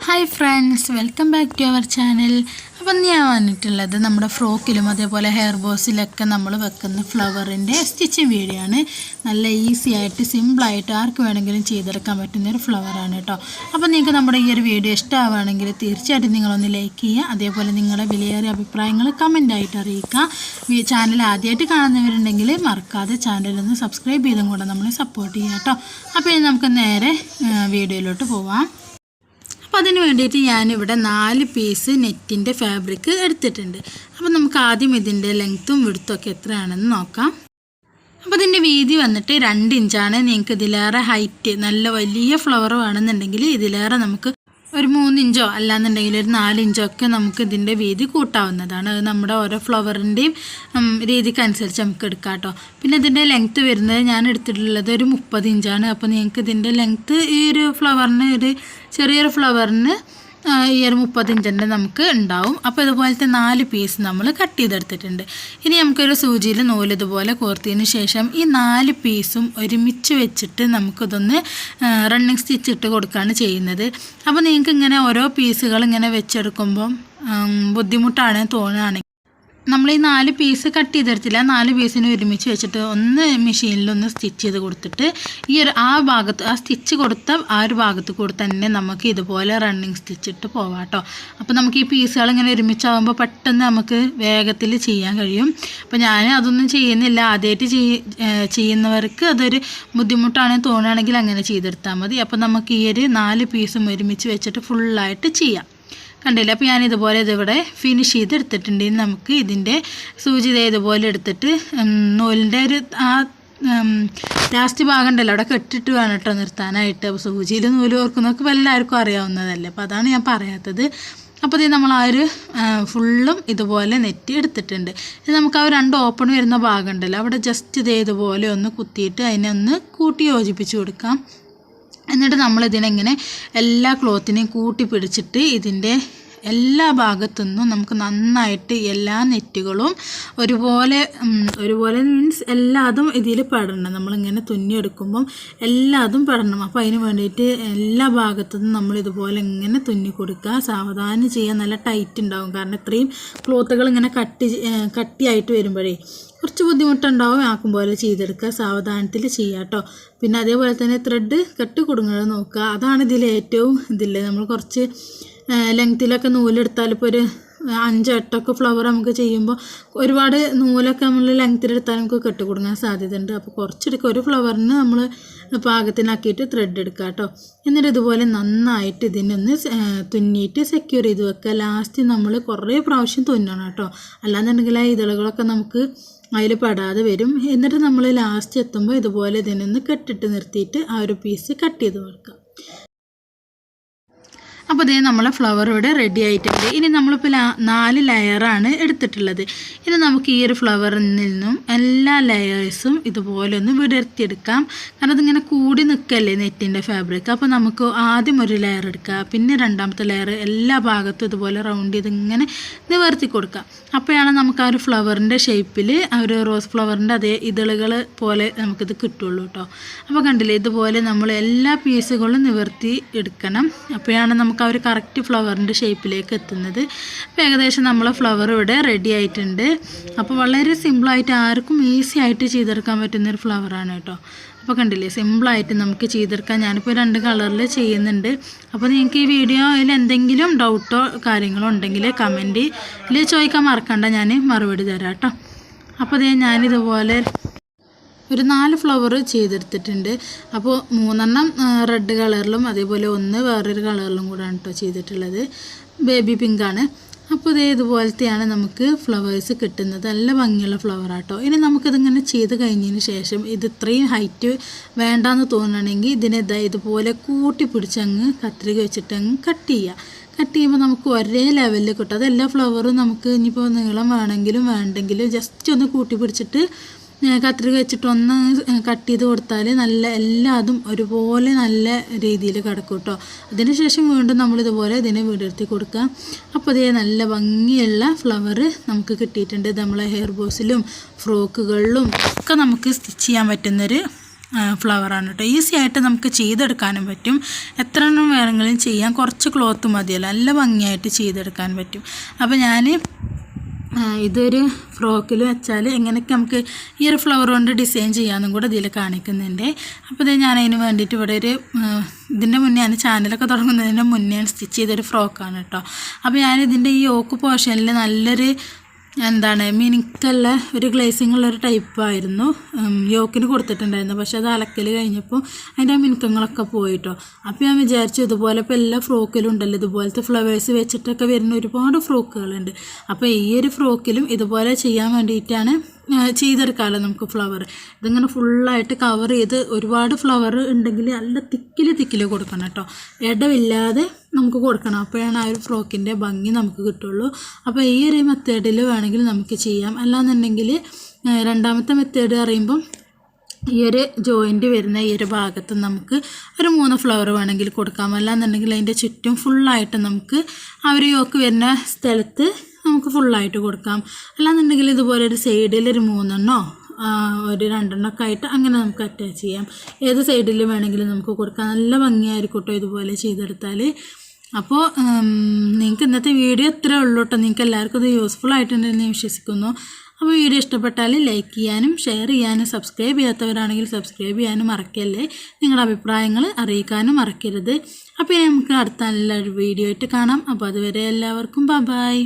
Hi friends, welcome back to our channel. അപ്പം ഞാൻ വന്നിട്ടുള്ളത് നമ്മുടെ ഫ്രോക്കിലും അതേപോലെ ഹെയർ ബോസിലൊക്കെ നമ്മൾ വെക്കുന്ന ഫ്ലവറിൻ്റെ സ്റ്റിച്ചിങ് വീഡിയോ ആണ്. നല്ല ഈസി ആയിട്ട് സിമ്പിളായിട്ട് ആർക്ക് വേണമെങ്കിലും ചെയ്തെടുക്കാൻ പറ്റുന്നൊരു ഫ്ലവറാണ് കേട്ടോ. അപ്പോൾ നിങ്ങൾക്ക് നമ്മുടെ ഈ ഒരു വീഡിയോ ഇഷ്ടമാവുകയാണെങ്കിൽ തീർച്ചയായിട്ടും നിങ്ങളൊന്ന് ലൈക്ക് ചെയ്യുക. അതേപോലെ നിങ്ങളുടെ വിലയേറിയ അഭിപ്രായങ്ങൾ കമൻ്റായിട്ട് അറിയിക്കുക. ചാനൽ ആദ്യമായിട്ട് കാണുന്നവരുണ്ടെങ്കിൽ മറക്കാതെ ചാനലൊന്ന് സബ്സ്ക്രൈബ് ചെയ്തും കൂടെ നമ്മളെ സപ്പോർട്ട് ചെയ്യുക കേട്ടോ. അപ്പോൾ ഇനി നമുക്ക് നേരെ വീഡിയോയിലോട്ട് പോവാം. അപ്പോൾ അതിന് വേണ്ടിയിട്ട് ഞാനിവിടെ 4 പീസ് നെറ്റിൻ്റെ ഫാബ്രിക് എടുത്തിട്ടുണ്ട്. അപ്പോൾ നമുക്ക് ആദ്യം ഇതിൻ്റെ ലെങ്ത്തും വിഡ്ത്തും എത്രയാണെന്ന് നോക്കാം. അപ്പോൾ ഇതിൻ്റെ വീതി വന്നിട്ട് 2 ഇഞ്ചാണ്. നിങ്ങൾക്ക് ഇതിലേറെ ഹൈറ്റ് നല്ല വലിയ ഫ്ലവർ വേണമെന്നുണ്ടെങ്കിൽ ഇതിലേറെ നമുക്ക് ഒരു 3 ഇഞ്ചോ അല്ലാന്നുണ്ടെങ്കിൽ ഒരു 4 ഇഞ്ചോ ഒക്കെ നമുക്ക് ഇതിൻ്റെ വീതി കൂട്ടാവുന്നതാണ്. അത് നമ്മുടെ ഓരോ ഫ്ലവറിൻ്റെയും രീതിക്കനുസരിച്ച് നമുക്ക് എടുക്കാം കേട്ടോ. പിന്നെ ഇതിൻ്റെ ലെങ്ത്ത് വരുന്നത് ഞാൻ എടുത്തിട്ടുള്ളത് ഒരു 30 ഇഞ്ചാണ്. അപ്പോൾ നിങ്ങൾക്ക് ഇതിൻ്റെ ലെങ്ത്ത് ഈ ഒരു ഫ്ലവറിന് ഒരു ചെറിയൊരു ഫ്ലവറിന് ഈ ഒരു 30 ഇഞ്ചിൻ്റെ നമുക്ക് ഉണ്ടാവും. അപ്പോൾ ഇതുപോലത്തെ 4 പീസ് നമ്മൾ കട്ട് ചെയ്തെടുത്തിട്ടുണ്ട്. ഇനി നമുക്കൊരു സൂചിയിൽ നൂല് ഇതുപോലെ കോർത്തതിന് ശേഷം ഈ 4 പീസും ഒരുമിച്ച് വെച്ചിട്ട് നമുക്കിതൊന്ന് റണ്ണിങ് സ്റ്റിച്ച് ഇട്ട് കൊടുക്കുകയാണ് ചെയ്യുന്നത്. അപ്പോൾ നിങ്ങൾക്ക് ഇങ്ങനെ ഓരോ പീസുകൾ ഇങ്ങനെ വെച്ചെടുക്കുമ്പം ബുദ്ധിമുട്ടാണ് തോന്നുകയാണെങ്കിൽ നമ്മൾ ഈ 4 പീസ് കട്ട് ചെയ്തെടുത്തില്ല, 4 പീസിന് ഒരുമിച്ച് വെച്ചിട്ട് ഒന്ന് മെഷീനിലൊന്ന് സ്റ്റിച്ച് ചെയ്ത് കൊടുത്തിട്ട് ഈ ഒരു ആ സ്റ്റിച്ച് കൊടുത്ത ആ ഒരു ഭാഗത്ത് കൂടെ തന്നെ നമുക്ക് ഇതുപോലെ റണ്ണിങ് സ്റ്റിച്ച് ഇട്ട് പോവാം കേട്ടോ. അപ്പോൾ നമുക്ക് ഈ പീസുകൾ ഇങ്ങനെ ഒരുമിച്ചാകുമ്പോൾ പെട്ടെന്ന് നമുക്ക് വേഗത്തിൽ ചെയ്യാൻ കഴിയും. അപ്പോൾ ഞാൻ അതൊന്നും ചെയ്യുന്നില്ല. ആദ്യമായിട്ട് ചെയ്യുന്നവർക്ക് അതൊരു ബുദ്ധിമുട്ടാണ് തോന്നുകയാണെങ്കിൽ അങ്ങനെ ചെയ്തെടുത്താൽ മതി. അപ്പോൾ നമുക്ക് ഈ ഒരു 4 പീസും ഒരുമിച്ച് വെച്ചിട്ട് ഫുള്ളായിട്ട് ചെയ്യാം. കണ്ടില്ല? അപ്പോൾ ഞാനിതുപോലെ ഇതിവിടെ ഫിനിഷ് ചെയ്തെടുത്തിട്ടുണ്ട്. ഇനി നമുക്ക് ഇതിൻ്റെ സൂചി ഇതുപോലെ എടുത്തിട്ട് നൂലിൻ്റെ ഒരു ആ ലാസ്റ്റ് ഭാഗം ഉണ്ടല്ലോ അവിടെ കെട്ടിട്ട് വേണം കേട്ടോ നിർത്താനായിട്ട്. സൂചിയിൽ നൂല് ഓർക്കുന്നതൊക്കെ എല്ലാവർക്കും അറിയാവുന്നതല്ലേ, അപ്പോൾ അതാണ് ഞാൻ പറയാത്തത്. അപ്പോൾ ഇത് നമ്മൾ ആ ഒരു ഫുള്ളും ഇതുപോലെ നെറ്റ് എടുത്തിട്ടുണ്ട്. ഇത് നമുക്ക് ആ 2 ഓപ്പൺ വരുന്ന ഭാഗം ഉണ്ടല്ലോ അവിടെ ജസ്റ്റ് ഇതുപോലെ ഒന്ന് കുത്തിയിട്ട് അതിനെ ഒന്ന് കൂട്ടി യോജിപ്പിച്ച് കൊടുക്കാം. എന്നിട്ട് നമ്മളിതിനെങ്ങനെ എല്ലാ ക്ലോത്തിനെയും കൂട്ടി പിടിച്ചിട്ട് ഇതിൻ്റെ എല്ലാ ഭാഗത്തുനിന്നും നമുക്ക് നന്നായിട്ട് എല്ലാ നെറ്റുകളും ഒരുപോലെ മീൻസ് എല്ലാതും ഇതിൽ പെടണം. നമ്മളിങ്ങനെ തുന്നിയെടുക്കുമ്പം എല്ലാതും പെടണം. അപ്പോൾ അതിന് വേണ്ടിയിട്ട് എല്ലാ ഭാഗത്തുനിന്നും നമ്മൾ ഇതുപോലെ ഇങ്ങനെ തുന്നി കൊടുക്കുക. സാവധാനം ചെയ്യാൻ നല്ല ടൈറ്റ് ഉണ്ടാവും. കാരണം ഇത്രയും ക്ലോത്തുകൾ ഇങ്ങനെ കട്ടിയായിട്ട് വരുമ്പോഴേ കുറച്ച് ബുദ്ധിമുട്ടുണ്ടാവും. ആക്കും പോലെ ചെയ്തെടുക്കുക, സാവധാനത്തിൽ ചെയ്യുക കേട്ടോ. പിന്നെ അതേപോലെ തന്നെ ത്രെഡ് കെട്ട് കൊടുങ്ങുന്നത് നോക്കുക. അതാണ് ഇതിൽ ഏറ്റവും ഇതില്ലേ. നമ്മൾ കുറച്ച് ലെങ്ത്തിലൊക്കെ നൂലെടുത്താൽ ഇപ്പോൾ ഒരു 5-8 ഫ്ലവർ നമുക്ക് ചെയ്യുമ്പോൾ ഒരുപാട് നൂലൊക്കെ നമ്മൾ ലെങ്ത്തിലെടുത്താൽ നമുക്ക് കെട്ട് കൊടുങ്ങാൻ സാധ്യതയുണ്ട്. അപ്പോൾ കുറച്ചെടുക്കുക. ഒരു ഫ്ലവറിന് നമ്മൾ പാകത്തിനാക്കിയിട്ട് ത്രെഡ് എടുക്കുക കേട്ടോ. എന്നിട്ട് ഇതുപോലെ നന്നായിട്ട് ഇതിനൊന്ന് തുന്നിയിട്ട് സെക്യൂർ ചെയ്ത് വെക്കുക. ലാസ്റ്റ് നമ്മൾ കുറേ പ്രാവശ്യം തുന്നണം കേട്ടോ. അല്ലാന്നുണ്ടെങ്കിൽ ആ ഇതളുകളൊക്കെ നമുക്ക് അതിൽ പെടാതെ വരും. എന്നിട്ട് നമ്മൾ ലാസ്റ്റ് എത്തുമ്പോൾ ഇതുപോലെ ഇതിനൊന്ന് കെട്ടിട്ട് നിർത്തിയിട്ട് ആ ഒരു പീസ് കട്ട് ചെയ്ത് കൊടുക്കുക. അപ്പോൾ ഇതേ നമ്മളെ ഫ്ലവർ ഇവിടെ റെഡി ആയിട്ടുണ്ട്. ഇനി നമ്മളിപ്പോൾ 4 ലെയറാണ് എടുത്തിട്ടുള്ളത്. ഇനി നമുക്ക് ഈ ഒരു ഫ്ലവറിൽ നിന്നും എല്ലാ ലെയേഴ്സും ഇതുപോലെ ഒന്ന് വിടർത്തിയെടുക്കാം. കാരണം അതിങ്ങനെ കൂടി നിൽക്കല്ലേ നെറ്റിൻ്റെ ഫാബ്രിക്. അപ്പോൾ നമുക്ക് ആദ്യം ഒരു ലെയർ എടുക്കുക, പിന്നെ 2ാമത്തെ ലെയർ എല്ലാ ഭാഗത്തും ഇതുപോലെ റൗണ്ട് ചെയ്ത് ഇങ്ങനെ നിവർത്തി കൊടുക്കുക. അപ്പോഴാണ് നമുക്ക് ആ ഒരു ഫ്ലവറിൻ്റെ ഷേപ്പിൽ ആ ഒരു റോസ് ഫ്ലവറിൻ്റെ അതേ ഇതളുകൾ പോലെ നമുക്കിത് കിട്ടുള്ളൂ കേട്ടോ. അപ്പോൾ കണ്ടില്ലേ, ഇതുപോലെ നമ്മൾ എല്ലാ പീസുകളും നിവർത്തി എടുക്കണം. അപ്പോഴാണ് നമുക്ക് ആ ഒരു കറക്റ്റ് ഫ്ലവറിൻ്റെ ഷേപ്പിലേക്ക് എത്തുന്നത്. അപ്പോൾ ഏകദേശം നമ്മളെ ഫ്ലവർ ഇവിടെ റെഡി ആയിട്ടുണ്ട്. അപ്പോൾ വളരെ സിമ്പിളായിട്ട് ആർക്കും ഈസി ആയിട്ട് ചെയ്തെടുക്കാൻ പറ്റുന്നൊരു ഫ്ലവറാണ് കേട്ടോ. അപ്പോൾ കണ്ടില്ലേ, സിമ്പിളായിട്ട് നമുക്ക് ചെയ്തെടുക്കാം. ഞാനിപ്പോൾ 2 കളറിൽ ചെയ്യുന്നുണ്ട്. അപ്പോൾ നിങ്ങൾക്ക് ഈ വീഡിയോയിൽ എന്തെങ്കിലും ഡൗട്ടോ കാര്യങ്ങളോ ഉണ്ടെങ്കിൽ കമൻറ്റിൽ ചോദിക്കാൻ മറക്കണ്ട, ഞാൻ മറുപടി തരാം കേട്ടോ. അപ്പോൾ ഞാനിതുപോലെ ഒരു 4 ഫ്ലവർ ചെയ്തെടുത്തിട്ടുണ്ട്. അപ്പോൾ 3 റെഡ് കളറിലും അതേപോലെ 1 വേറൊരു കളറിലും കൂടെയാണ് കേട്ടോ ചെയ്തിട്ടുള്ളത്. ബേബി പിങ്കാണ്. അപ്പോൾ ഇതുപോലത്തെയാണ് നമുക്ക് ഫ്ലവേഴ്സ് കിട്ടുന്നത്. നല്ല ഭംഗിയുള്ള ഫ്ലവറാട്ടോ. ഇനി നമുക്കിതിങ്ങനെ ചെയ്ത് കഴിഞ്ഞതിന് ശേഷം ഇത് ഇത്രയും ഹൈറ്റ് വേണ്ടാന്ന് തോന്നുകയാണെങ്കിൽ ഇതിനെ ഇതുപോലെ കൂട്ടി പിടിച്ചങ്ങ് കത്രിക വെച്ചിട്ടങ്ങ് കട്ട് ചെയ്യുക. കട്ട് ചെയ്യുമ്പോൾ നമുക്ക് ഒരേ ലെവലിൽ കിട്ടും. അതെല്ലാ ഫ്ലവറും നമുക്ക് ഇനിയിപ്പോൾ നീളം വേണമെങ്കിലും വേണ്ടെങ്കിലും ജസ്റ്റ് ഒന്ന് കൂട്ടി പിടിച്ചിട്ട് കത്രിക വെച്ചിട്ട് ഒന്ന് കട്ട് ചെയ്ത് കൊടുത്താൽ എല്ലാതും ഒരുപോലെ നല്ല രീതിയിൽ കിടക്കും കേട്ടോ. അതിനുശേഷം വീണ്ടും നമ്മളിതുപോലെ ഇതിനെ വിടർത്തി കൊടുക്കുക. അപ്പോൾ ഇതേ നല്ല ഭംഗിയുള്ള ഫ്ലവർ നമുക്ക് കിട്ടിയിട്ടുണ്ട്. നമ്മളെ ഹെയർ ബോസിലും ഫ്രോക്കുകളിലും ഒക്കെ നമുക്ക് സ്റ്റിച്ച് ചെയ്യാൻ പറ്റുന്നൊരു ഫ്ലവറാണ് കേട്ടോ. ഈസി ആയിട്ട് നമുക്ക് ചെയ്തെടുക്കാനും പറ്റും. എത്ര എണ്ണം വേണമെങ്കിലും ചെയ്യാൻ, കുറച്ച് ക്ലോത്ത് മതിയല്ലോ, നല്ല ഭംഗിയായിട്ട് ചെയ്തെടുക്കാൻ പറ്റും. അപ്പോൾ ഞാൻ ഇതൊരു ഫ്രോക്കിൽ വെച്ചാൽ എങ്ങനെയൊക്കെ നമുക്ക് ഈ ഒരു ഫ്ലവർ കൊണ്ട് ഡിസൈൻ ചെയ്യാമെന്നും കൂടെ ഇതിൽ കാണിക്കുന്നുണ്ട്. അപ്പോൾ ഇത് ഞാൻ അതിന് വേണ്ടിയിട്ട് ഇവിടെ ഒരു ഇതിൻ്റെ മുന്നേ ഞാൻ ചാനലൊക്കെ തുടങ്ങുന്നതിന് മുന്നേ സ്റ്റിച്ച് ചെയ്തൊരു ഫ്രോക്കാണ് കേട്ടോ. അപ്പോൾ ഞാനിതിൻ്റെ ഈ യോക്ക് പോർഷനിൽ നല്ലൊരു മിനുക്കുള്ള ഒരു ഗ്ലേസിങ് ഉള്ളൊരു ടൈപ്പായിരുന്നു യോക്കിന് കൊടുത്തിട്ടുണ്ടായിരുന്നു. പക്ഷേ അത് അലക്കൽ കഴിഞ്ഞപ്പോൾ അതിൻ്റെ ആ മിനുക്കങ്ങളൊക്കെ പോയിട്ടോ. അപ്പോൾ ഞാൻ വിചാരിച്ചു ഇതുപോലെ ഇപ്പോൾ എല്ലാ ഫ്രോക്കിലും ഉണ്ടല്ലോ ഇതുപോലത്തെ ഫ്ലവേഴ്സ് വെച്ചിട്ടൊക്കെ വരുന്ന ഒരുപാട് ഫ്രോക്കുകളുണ്ട്. അപ്പോൾ ഈ ഒരു ഫ്രോക്കിലും ഇതുപോലെ ചെയ്യാൻ വേണ്ടിയിട്ടാണ് ചെയ്തെടുക്കാമല്ലോ നമുക്ക് ഫ്ലവർ. ഇതിങ്ങനെ ഫുള്ളായിട്ട് കവർ ചെയ്ത് ഒരുപാട് ഫ്ലവർ ഉണ്ടെങ്കിൽ നല്ല തിക്കിൽ കൊടുക്കണം കേട്ടോ, ഇടവില്ലാതെ നമുക്ക് കൊടുക്കണം. അപ്പോഴാണ് ആ ഒരു ഫ്രോക്കിൻ്റെ ഭംഗി നമുക്ക് കിട്ടുള്ളൂ. അപ്പോൾ ഈ ഒരു മെത്തേഡിൽ വേണമെങ്കിൽ നമുക്ക് ചെയ്യാം. അല്ലാന്നുണ്ടെങ്കിൽ രണ്ടാമത്തെ മെത്തേഡ് പറയുമ്പം ഈ ഒരു ജോയിൻറ്റ് വരുന്ന ഈ ഒരു ഭാഗത്ത് നമുക്ക് ഒരു 3 ഫ്ലവർ വേണമെങ്കിൽ കൊടുക്കാം. അല്ലാന്നുണ്ടെങ്കിൽ അതിൻ്റെ ചുറ്റും ഫുള്ളായിട്ട് നമുക്ക് ആ ഒരു യോക്ക് വരുന്ന സ്ഥലത്ത് നമുക്ക് ഫുള്ളായിട്ട് കൊടുക്കാം. അല്ലാന്നുണ്ടെങ്കിൽ ഇതുപോലെ ഒരു സൈഡിൽ ഒരു 3 ഒരു 2 ആയിട്ട് അങ്ങനെ നമുക്ക് അറ്റാച്ച് ചെയ്യാം. ഏത് സൈഡിൽ വേണമെങ്കിലും നമുക്ക് കൊടുക്കാം. നല്ല ഭംഗിയായിരിക്കും കേട്ടോ ഇതുപോലെ ചെയ്തെടുത്താൽ. അപ്പോൾ നിങ്ങൾക്ക് ഇന്നത്തെ വീഡിയോ ഇത്രേ ഉള്ളൂ കേട്ടോ. നിങ്ങൾക്ക് എല്ലാവർക്കും ഇത് യൂസ്ഫുൾ ആയിട്ടുണ്ടെന്ന് ഞാൻ വിശ്വസിക്കുന്നു. അപ്പോൾ വീഡിയോ ഇഷ്ടപ്പെട്ടാൽ ലൈക്ക് ചെയ്യാനും ഷെയർ ചെയ്യാനും സബ്സ്ക്രൈബ് ചെയ്യാത്തവരാണെങ്കിൽ സബ്സ്ക്രൈബ് ചെയ്യാനും മറക്കല്ലേ. നിങ്ങളുടെ അഭിപ്രായങ്ങൾ അറിയിക്കാനും മറക്കരുത്. അപ്പോൾ നമുക്ക് അടുത്ത നല്ലൊരു വീഡിയോ ആയിട്ട് കാണാം. അപ്പോൾ അതുവരെ എല്ലാവർക്കും ബൈ.